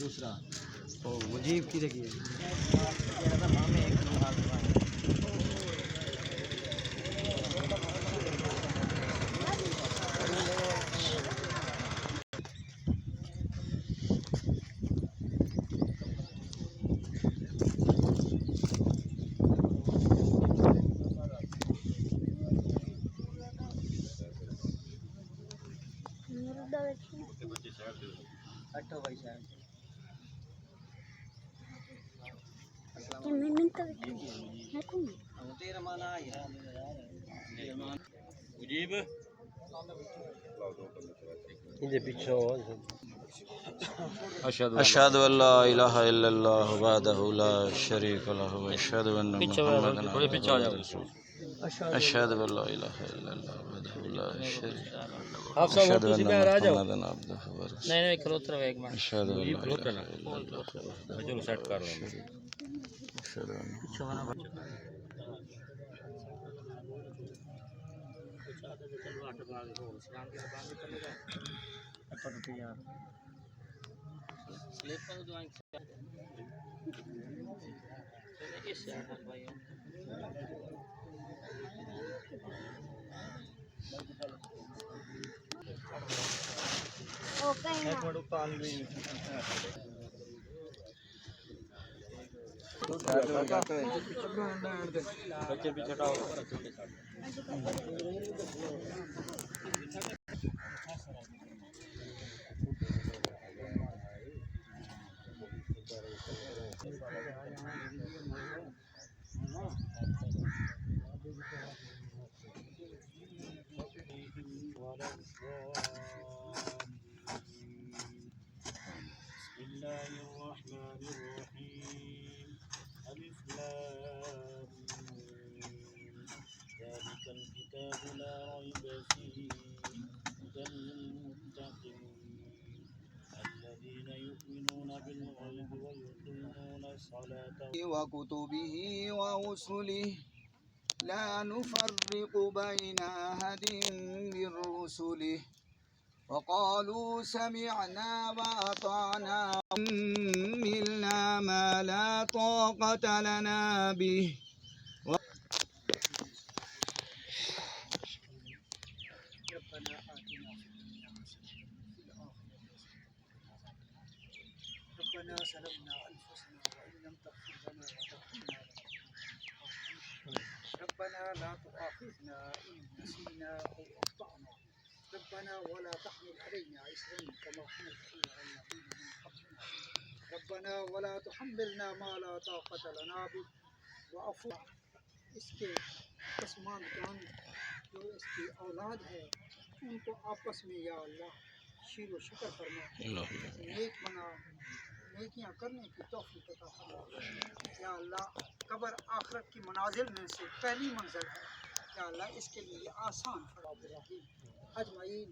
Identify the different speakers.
Speaker 1: दूसरा मुजीब की देखिए अशहदु अल्ला इलाहा इल्लल्लाह वहदहु ला शरीका लहु व अशहदु अन्ना मुहम्मदन अब्दुहु व रसूलुहु अशहदु अल्ला इलाहा इल्लल्लाह वहदहु ला शरीका लहु अशहदु अन्ना मुहम्मदन अब्दुहु व रसूलुहु नहीं खलोत्र एक मिनट अशहदु अल्ला इलाहा इल्लल्लाह चलो सेट कर लो अशहदु وكتبه ورسله لا نفرق بين أحد من رسله وقالوا سمعنا وأطعنا وحملنا ما لا طاقة لنا به ربنا سلمنا أنفسنا وإن لم تغفر لنا وترحمنا ربنا لا تؤاخذنا إن نسينا أو أخطأنا ربنا ولا تحمل علينا إصرا كما حملته على الذين من قبلنا ربنا ولا تحملنا ما لا طاقة لنا به वाफ़ इसके आसमान जान जो इसकी औलाद है उनको आपस में या अल्लाह शीर व शुक्र फरमा नेक बना नेकियां करने की तौफीक अता फरमा या अल्लाह कब्र आखिरत की मनाजिल में से पहली मंजिल है या अल्लाह इसके लिए आसान फरमा अजमाइन